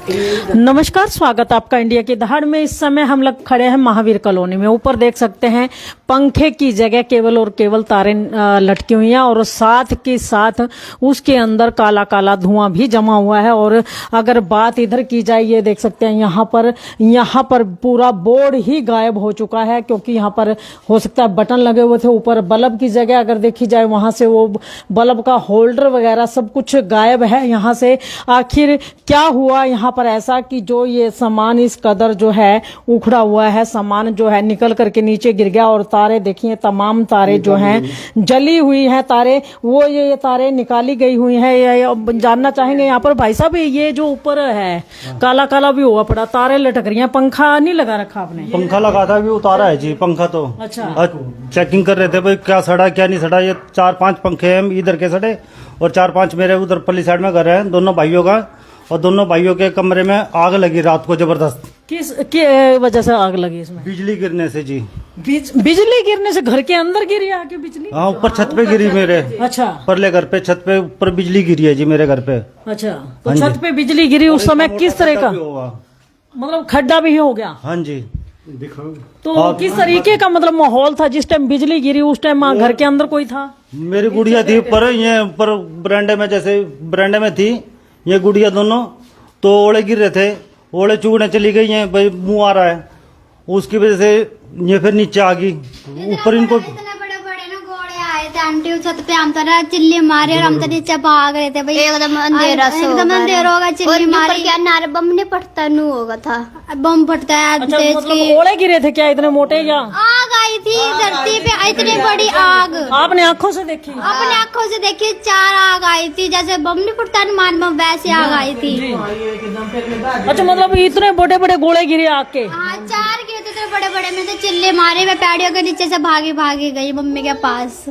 नमस्कार, स्वागत आपका इंडिया की दहाड़ में। इस समय हम लोग खड़े हैं महावीर कॉलोनी में। ऊपर देख सकते हैं पंखे की जगह केवल और केवल तारें लटकी हुई हैं और साथ के साथ उसके अंदर काला काला धुआं भी जमा हुआ है। और अगर बात इधर की जाए, ये देख सकते हैं यहाँ पर पूरा बोर्ड ही गायब हो चुका है, क्योंकि यहाँ पर हो सकता है बटन लगे हुए थे ऊपर बल्ब की जगह। अगर देखी जाए वहां से वो बल्ब का होल्डर वगैरह सब कुछ गायब है यहाँ से। आखिर क्या हुआ यहाँ पर ऐसा कि जो ये सामान इस कदर जो है उखड़ा हुआ है, सामान जो है निकल करके नीचे गिर गया। और तारे देखिए, तमाम तारे जो हैं जली हुई हैं तारे, वो ये तारे निकाली गई हुई हैं। ये जानना चाहेंगे यहाँ पर भाई साहब, ये जो ऊपर है काला काला भी हुआ पड़ा, तारे लटक रही हैं, पंखा नहीं लगा रखा आपने? पंखा लगा था, भी उतारा है जी पंखा तो। अच्छा, चेकिंग कर रहे थे भाई क्या सड़ा क्या नहीं सड़ा। ये 4-5 पंखे हैं इधर के सड़े और 4-5 मेरे उधर पल्ली साइड में घर है दोनों भाइयों का। और दोनों भाइयों के कमरे में आग लगी रात को जबरदस्त। किस वजह से आग लगी इसमें? बिजली गिरने से जी। बिजली गिरने से? घर के अंदर गिरी आके बिजली? हाँ, ऊपर छत पे गिरी मेरे। अच्छा, परले घर पे छत पे ऊपर बिजली गिरी है जी मेरे घर पे। अच्छा, तो छत पे बिजली गिरी उस समय किस तरह का? मतलब खड्डा भी हो गया? हाँ जी। तो किस तरीके का मतलब माहौल था जिस टाइम बिजली गिरी? उस टाइम घर के अंदर कोई था? मेरी गुड़िया थी ऊपर, ये ऊपर बरांडे में, जैसे बरांडे में थी ये गुड़िया दोनों। तो ओले गिर रहे थे, ओले चुगने चली गई हैं भाई, मुंह आ रहा है, उसकी वजह से ये फिर नीचे आ गई ऊपर। इनको आंटी छत पे हम तरह चिल्ली मारी और हम तो नीचे भाग रहे थे भाई। एकदम अंधेरा होगा, चिल्ली मारी। क्या नारे बम नहीं फटता नू होगा था, बम फटता है। अच्छा, मतलब ओले गिरे थे क्या इतने मोटे? या आग आई थी धरती पे, इतनी बड़ी आग आपने आंखों से देखी? अपने आंखों से देखी, 4 आग आई थी, जैसे बम नहीं फटता मान बम, वैसे आग आई थी। अच्छा, मतलब इतने बड़े बड़े गोले गिरे आग के? हाँ, 4 गिरे थे बड़े बड़े। में तो चिल्ले मारे, मैं पैड़ियों के नीचे से भागी गई मम्मी के पास।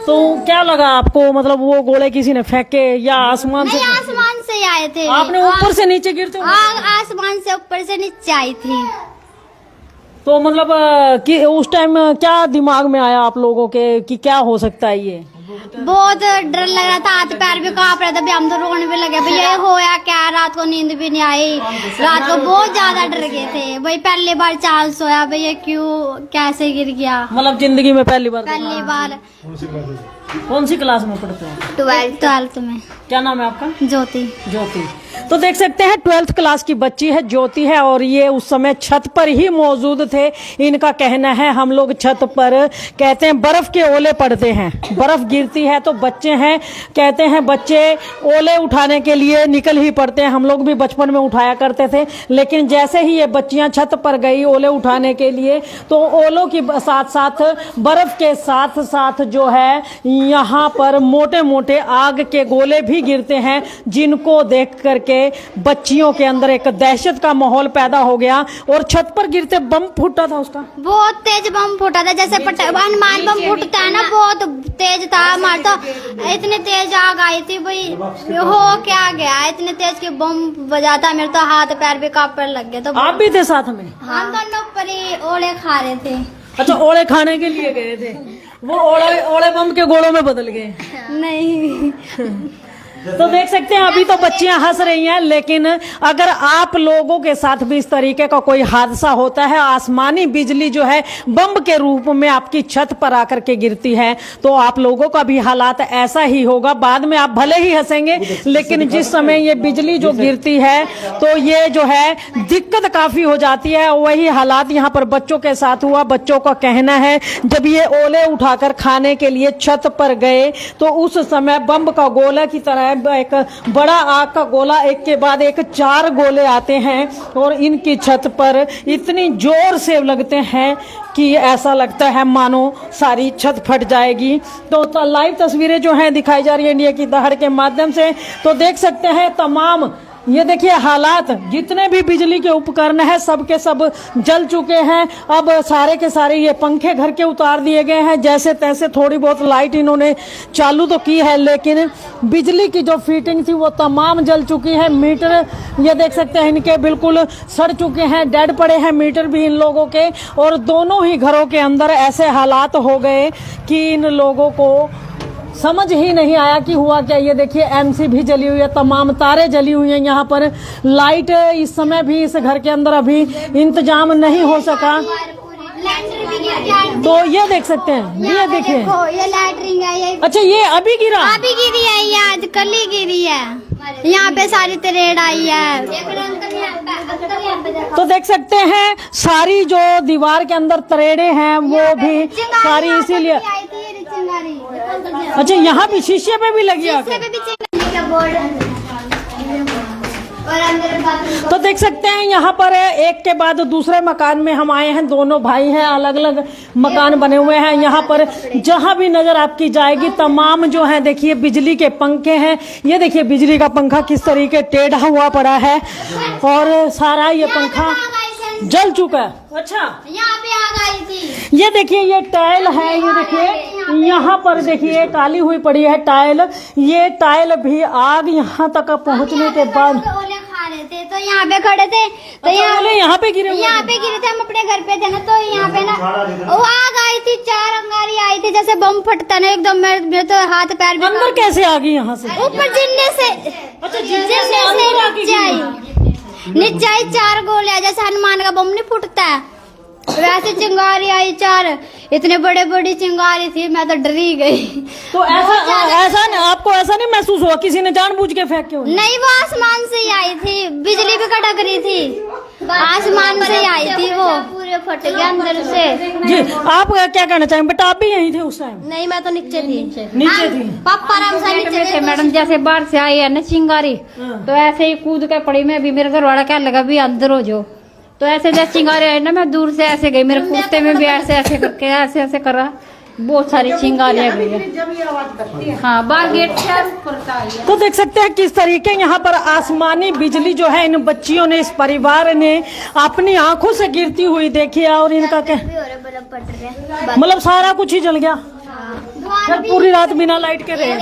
तो क्या लगा आपको, मतलब वो गोले किसी ने फेंके या आसमान से? आसमान से आए थे। आपने ऊपर से नीचे गिरते? आसमान से ऊपर से नीचे आई थी। तो मतलब कि उस टाइम क्या दिमाग में आया आप लोगों के कि क्या हो सकता है ये? बहुत डर लग रहा था, हाथ पैर भी कांप रहा था भी, हम तो रोने भी लगे भाई, ये होया क्या? रात को नींद भी नहीं आई, रात को बहुत ज्यादा डर गए थे भाई। पहली बार चाल सोया भाई, ये क्यों कैसे गिर गया? मतलब जिंदगी में पहली बार? कौन सी क्लास में पढ़ते हैं? 12th में। क्या नाम है आपका? ज्योति। तो देख सकते हैं 12th क्लास की बच्ची है, ज्योति है, और ये उस समय छत पर ही मौजूद थे। इनका कहना है हम लोग छत पर, कहते हैं बर्फ के ओले पड़ते हैं, बर्फ गिरती है तो बच्चे हैं, कहते हैं बच्चे ओले उठाने के लिए निकल ही पड़ते हैं। हम लोग भी बचपन में उठाया करते थे, लेकिन जैसे ही ये बच्चियां छत पर गई ओले उठाने के लिए, तो ओलों की साथ साथ बर्फ के साथ साथ जो है यहाँ पर मोटे मोटे आग के गोले भी गिरते हैं, जिनको देख करके बच्चियों के अंदर एक दहशत का माहौल पैदा हो गया। और छत पर गिरते बम फूटा था उसका, बहुत तेज बम फूटा था, जैसे हनुमान बम फूटता है ना, बहुत तेज था। हमारे तो इतने तेज आग आई थी भाई, हो क्या गया, इतने तेज के बम बजाता, मेरे तो हाथ पैर भी कांपने लग गए। तो आप भी थे साथ में? हम दोनों ऊपर ही ओले खा रहे थे। अच्छा, ओले खाने के लिए गए थे, वो ओले बम के गोलों में बदल गए? नहीं। तो देख सकते हैं अभी तो बच्चियां हंस रही हैं, लेकिन अगर आप लोगों के साथ भी इस तरीके का कोई हादसा होता है, आसमानी बिजली जो है बम के रूप में आपकी छत पर आकर के गिरती है, तो आप लोगों का भी हालात ऐसा ही होगा। बाद में आप भले ही हंसेंगे, लेकिन जिस समय ये बिजली जो गिरती है तो ये जो है दिक्कत काफी हो जाती है। वही हालात यहाँ पर बच्चों के साथ हुआ। बच्चों का कहना है जब ये ओले उठाकर खाने के लिए छत पर गए, तो उस समय बम का गोला की तरह एक बड़ा आग का गोला एक के बाद एक 4 गोले आते हैं और इनकी छत पर इतनी जोर से लगते हैं कि ऐसा लगता है मानो सारी छत फट जाएगी। तो लाइव तस्वीरें जो हैं दिखाई जा रही है इंडिया की दहाड़ के माध्यम से। तो देख सकते हैं तमाम, ये देखिए हालात, जितने भी बिजली के उपकरण हैं सब के सब जल चुके हैं। अब सारे के सारे ये पंखे घर के उतार दिए गए हैं, जैसे तैसे थोड़ी बहुत लाइट इन्होंने चालू तो की है, लेकिन बिजली की जो फिटिंग थी वो तमाम जल चुकी है। मीटर ये देख सकते हैं इनके बिल्कुल सड़ चुके हैं, डेड पड़े हैं मीटर भी इन लोगों के। और दोनों ही घरों के अंदर ऐसे हालात हो गए कि इन लोगों को समझ ही नहीं आया कि हुआ क्या। ये देखिए एमसी भी जली हुई है, तमाम तारे जली हुई हैं। यहाँ पर लाइट इस समय भी इस घर के अंदर अभी इंतजाम नहीं हो सका। तो ये देख सकते हैं, ये देखिए, ये लैटरिंग है, ये अच्छा ये अभी गिरा, अभी गिरी है, ये आज कल ही गिरी है। यहाँ पे सारी तरेड़ आई है। तो देख सकते हैं सारी जो दीवार के अंदर तरेड़े हैं वो भी सारी इसीलिए। अच्छा यहाँ भी शीशे पे भी लगी आग। तो देख सकते हैं यहाँ पर एक के बाद दूसरे मकान में हम आए हैं। दोनों भाई हैं, अलग अलग मकान बने हुए हैं। यहाँ पर जहाँ भी नजर आपकी जाएगी तमाम जो है देखिए बिजली के पंखे हैं। ये देखिए बिजली का पंखा किस तरीके टेढ़ा हुआ पड़ा है और सारा ये पंखा जल चुका है। अच्छा यहाँ पे आग आई थी। ये देखिए ये टाइल है, ये देखिए यहाँ पर देखिए काली हुई पड़ी है टाइल। ये टाइल भी आग यहाँ तक पहुँचने के बाद ओले खा रहे थे, तो यहाँ पे खड़े थे, तो यहाँ पे गिरे हुए यहाँ पे गिरे थे। हम अपने घर पे थे ना, तो यहाँ पे ना वो आग आई थी, 4 अंगारी आई थी, जैसे बम फटता ना एकदम। मेरे तो हाथ पैर भी अंदर कैसे आ गई यहाँ से? ऊपर जिनने से नीचे आई, नीचे आई 4 गोलियां, जैसे हनुमान का बम नहीं फूटता है वैसे चिंगारी आई 4। इतने बड़े बड़ी चिंगारी थी, मैं तो डरी गई। तो ऐसा नहीं, आपको ऐसा नहीं महसूस हुआ किसी ने जानबूझ के फेंक के? नहीं, वो आसमान से ही आई थी, बिजली भी कड़क रही थी, आसमान से ही आई थी, वो पूरे फट गए अंदर से। जी आप क्या कहना चाहेंगे बेटा, आप भी यहीं थे उस टाइम? नहीं, मैं तो नीचे थी। नीचे थी? पापा आराम से नीचे थे। मैडम जैसे बाहर से आई है ना चिंगारी, तो ऐसे ही कूद के पड़ी। मैं भी, मेरे घर वाला क्या लगा भी अंदर हो जाओ, तो ऐसे जैसे चिंगारी आई ना, मैं दूर से ऐसे गई, मेरे कुत्ते में भी ऐसे ऐसे करके ऐसे ऐसे करा, बहुत सारी चिंगारियां गई है। हाँ, बाहर गेट से ऊपर से आई है। तो देख सकते हैं किस तरीके यहाँ पर आसमानी बिजली जो है इन बच्चियों ने, इस परिवार ने अपनी आंखों से गिरती हुई देखी है। और इनका क्या मतलब सारा कुछ ही जल गया, फिर पूरी रात बिना लाइट के रहे।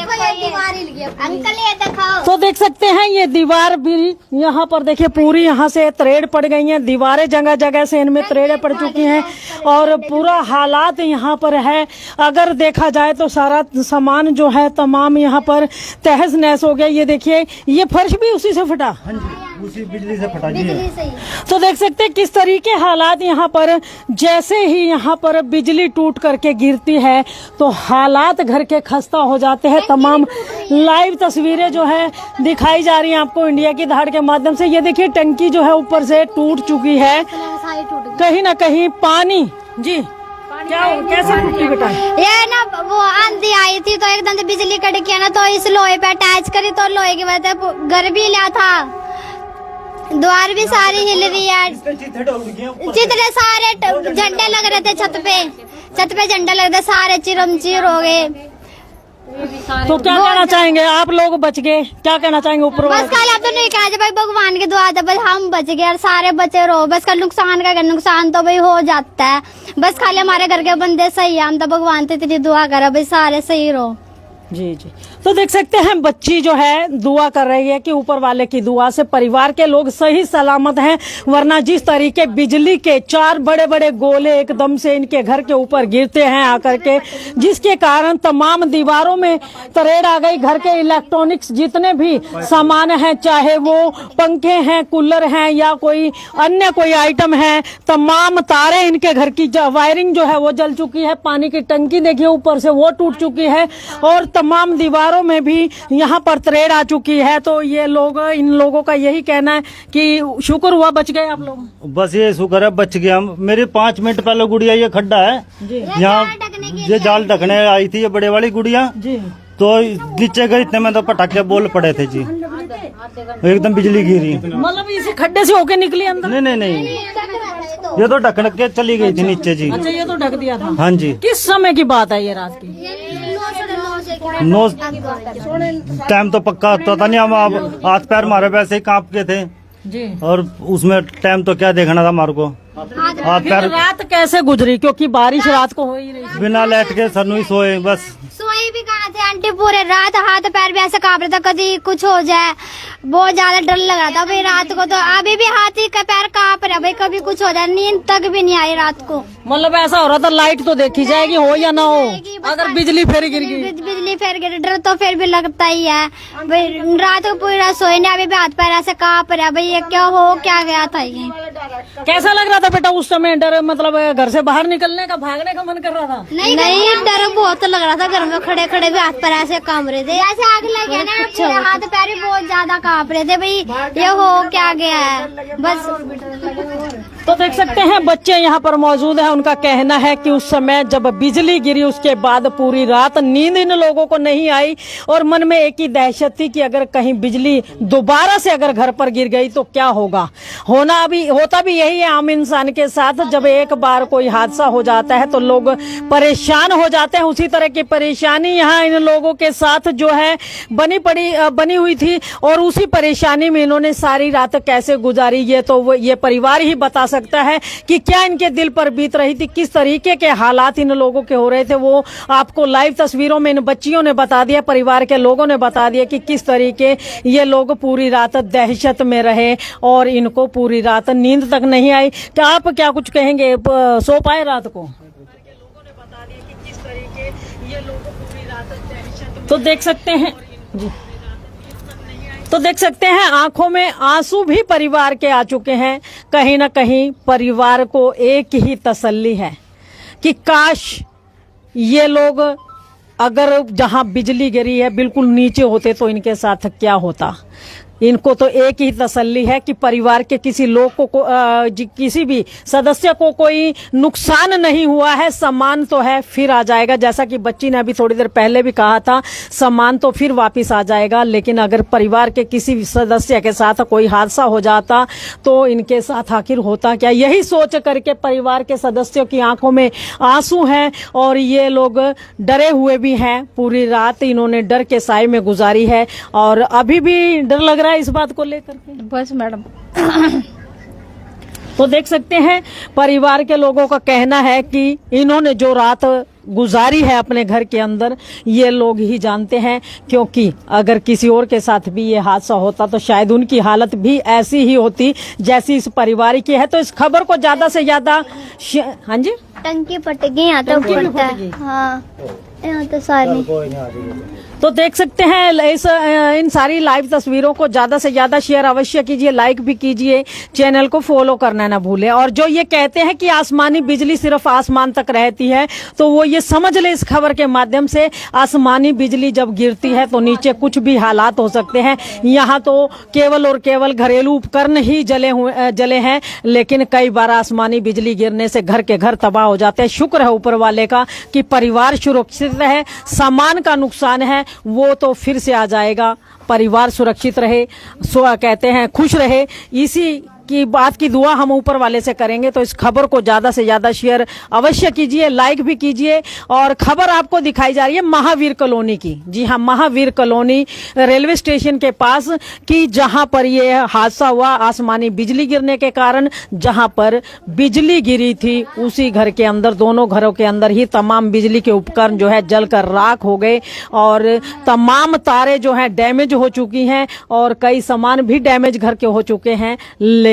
अंकल ये दिखाओ। तो देख सकते हैं ये दीवार भी यहाँ पर देखिए पूरी यहाँ से तरेड़ पड़ गई हैं। दीवारें जगह जगह से इनमें तरेड़े पड़ चुकी हैं और पूरा हालात यहाँ पर है। अगर देखा जाए तो सारा सामान जो है तमाम यहाँ पर तहस नहस हो गया। ये देखिए ये फर्श भी उसी से फटा, उसी बिजली से फटा जी। तो देख सकते हैं किस तरीके हालात यहाँ पर। जैसे ही यहाँ पर बिजली टूट करके गिरती है तो हालात घर के खस्ता हो जाते हैं। तमाम लाइव तस्वीरें जो है दिखाई जा रही हैं आपको इंडिया की दहाड़ के माध्यम से। ये देखिए टंकी जो है ऊपर से टूट चुकी है, कहीं ना कहीं पानी। जी क्या कैसे टूटी बेटा? ये ना वो आंधी आई थी तो एकदम से बिजली कट गया ना, तो इस लोहे पे अटैच करी, तो लोहे की वजह से घर भी लिया था, द्वार भी सारी हिल रही है। जितने सारे झंडे लग रहे थे छत पे झंडे लग रहे, सारे चिरमचीर हो गए। तो क्या कहना चाहेंगे आप लोग बच गए, क्या कहना चाहेंगे ऊपर? बस खाली अब तो नहीं कहा भाई भगवान की दुआ था, बस हम बच गए और सारे बचे रहो। बस कल नुकसान का नुकसान तो भाई हो जाता है, बस खाली हमारे घर के बंदे सही है, हम तो भगवान से इतनी दुआ करा भाई सारे सही रहो। जी जी। तो देख सकते हैं बच्ची जो है दुआ कर रही है कि ऊपर वाले की दुआ से परिवार के लोग सही सलामत हैं, वरना जिस तरीके बिजली के 4 बड़े बड़े गोले एकदम से इनके घर के ऊपर गिरते हैं आकर के, जिसके कारण तमाम दीवारों में तरेड़ आ गई। घर के इलेक्ट्रॉनिक्स जितने भी सामान हैं, चाहे वो पंखे हैं, कूलर हैं या कोई अन्य कोई आइटम है, तमाम तारे इनके घर की वायरिंग जो है वो जल चुकी है। पानी की टंकी देखिए ऊपर से वो टूट चुकी है और तमाम दीवारों में भी यहाँ पर तरेड़ आ चुकी है। तो ये लोग, इन लोगों का यही कहना है कि शुक्र हुआ बच गए आप लोग। बस ये शुक्र है बच गया। मेरे 5 मिनट पहले गुड़िया ये खड्डा है यहाँ, ये जाल ढकने आई थी ये बड़े वाली गुड़िया जी, तो नीचे गई इतने में तो पटाखे बोल पड़े थे जी, एकदम बिजली गिरी। मतलब इसी खड्डे से होके निकली अंदर? नहीं, ये तो ढकन के चली गई थी नीचे जी। अच्छा ये तो ढक दिया था? हाँ जी। किस समय की बात है ये? रात की 9 टाइम तो पक्का पता नहीं, हम हाथ पैर मारे वैसे ही कांप के थे जी, और उसमें टाइम तो क्या देखना था हमारे को। हाथ पैर रात कैसे गुजरी, क्योंकि बारिश रात को हो ही रही थी। बिना लाइट के सनु ही सोए, बस सोए भी कहाँ थे आंटी, पूरे रात हाथ पैर भी ऐसे कांप रहे था, कभी कुछ हो जाए, बहुत ज्यादा डर लग रहा था भाई रात को। तो अभी भी हाथ ही का पैर कांप रहा भाई, कभी कुछ हो जाए, नींद तक भी नहीं आई रात को। मतलब ऐसा हो रहा था लाइट तो देखी जाएगी हो या ना हो, अगर बिजली फिर गिर गई। बिजली फिर गिर, डर तो फिर भी लगता ही है भाई। रात को पूरी रात सोए नहीं, अभी भी हाथ पैर ऐसे कांप रहा भाई, ये क्या हो क्या गया था ये। कैसा लग रहा था बेटा उस समय? डर मतलब घर से बाहर निकलने का, भागने का मन कर रहा था? नहीं डर बहुत लग रहा था, घर में खड़े खड़े भी हाथ पैर ऐसे कांप रहे थे, ऐसे आग लग गया ना, पूरे हाथ पैर भी बहुत ज्यादा कांप रहे थे भाई, ये हो क्या गया है बस। तो देख सकते हैं बच्चे यहाँ पर मौजूद हैं, उनका कहना है कि उस समय जब बिजली गिरी उसके बाद पूरी रात नींद इन लोगों को नहीं आई और मन में एक ही दहशत थी कि अगर कहीं बिजली दोबारा से अगर घर पर गिर गई तो क्या होगा। होता भी यही है आम इंसान के साथ, जब एक बार कोई हादसा हो जाता है तो लोग परेशान हो जाते हैं। उसी तरह की परेशानी यहाँ इन लोगों के साथ जो है बनी हुई थी और उसी परेशानी में इन्होंने सारी रात कैसे गुजारी ये परिवार ही बता सकता है कि क्या इनके दिल पर बीत रही थी, किस तरीके के हालात इन लोगों के हो रहे थे। वो आपको लाइव तस्वीरों में इन बच्चियों ने बता दिया, परिवार के लोगों ने बता दिया कि किस तरीके ये लोग पूरी रात दहशत में रहे और इनको पूरी रात नींद तक नहीं आई। क्या आप क्या कुछ कहेंगे, सो पाए रात को? तो देख सकते हैं जी, तो देख सकते हैं आंखों में आंसू भी परिवार के आ चुके हैं। कहीं ना कहीं परिवार को एक ही तसल्ली है कि काश ये लोग अगर जहां बिजली गिरी है बिल्कुल नीचे होते तो इनके साथ क्या होता। इनको तो एक ही तसल्ली है कि परिवार के किसी लोग को किसी भी सदस्य को कोई नुकसान नहीं हुआ है, सामान तो है फिर आ जाएगा। जैसा कि बच्ची ने अभी थोड़ी देर पहले भी कहा था, सामान तो फिर वापस आ जाएगा, लेकिन अगर परिवार के किसी भी सदस्य के साथ कोई हादसा हो जाता तो इनके साथ आखिर होता क्या। यही सोच करके परिवार के सदस्यों की आंखों में आंसू हैं और ये लोग डरे हुए भी हैं। पूरी रात इन्होंने डर के साए में गुजारी है और अभी भी डर लग रहा है इस बात को लेकर के। बस मैडम तो देख सकते हैं परिवार के लोगों का कहना है कि इन्होंने जो रात गुजारी है अपने घर के अंदर ये लोग ही जानते हैं, क्योंकि अगर किसी और के साथ भी ये हादसा होता तो शायद उनकी हालत भी ऐसी ही होती जैसी इस परिवार की है। तो इस खबर को ज्यादा से ज्यादा हाँ जी, टंकी फट गई यहाँ तो फटता है, हाँ यहाँ तो सारी। तो देख सकते हैं इन सारी लाइव तस्वीरों को ज्यादा से ज्यादा शेयर अवश्य कीजिए, लाइक भी कीजिए, चैनल को फॉलो करना ना भूलें। और जो ये कहते हैं कि आसमानी बिजली सिर्फ आसमान तक रहती है, तो वो ये समझ ले इस खबर के माध्यम से, आसमानी बिजली जब गिरती है तो नीचे कुछ भी हालात हो सकते हैं। यहाँ तो केवल और केवल घरेलू उपकरण ही जले हैं, लेकिन कई बार आसमानी बिजली गिरने से घर के घर तबाह हो जाते हैं। शुक्र है ऊपर वाले का कि परिवार सुरक्षित है, सामान का नुकसान है वो तो फिर से आ जाएगा, परिवार सुरक्षित रहे, कहते हैं खुश रहे, इसी की बात की दुआ हम ऊपर वाले से करेंगे। तो इस खबर को ज्यादा से ज्यादा शेयर अवश्य कीजिए, लाइक भी कीजिए। और खबर आपको दिखाई जा रही है महावीर कॉलोनी की, जी हाँ, महावीर कॉलोनी रेलवे स्टेशन के पास की, जहां पर ये हादसा हुआ आसमानी बिजली गिरने के कारण। जहां पर बिजली गिरी थी उसी घर के अंदर, दोनों घरों के अंदर ही तमाम बिजली के उपकरण जो है जलकर राख हो गए और तमाम तारे जो है डैमेज हो चुकी हैं और कई सामान भी डैमेज घर के हो चुके हैं।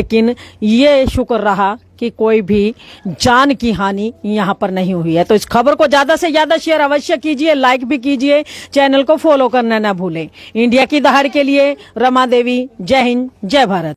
लेकिन ये शुक्र रहा कि कोई भी जान की हानि यहाँ पर नहीं हुई है। तो इस खबर को ज्यादा से ज्यादा शेयर अवश्य कीजिए, लाइक भी कीजिए, चैनल को फॉलो करना ना भूलें। इंडिया की दहाड़ के लिए रमा देवी, जय हिंद, जय भारत।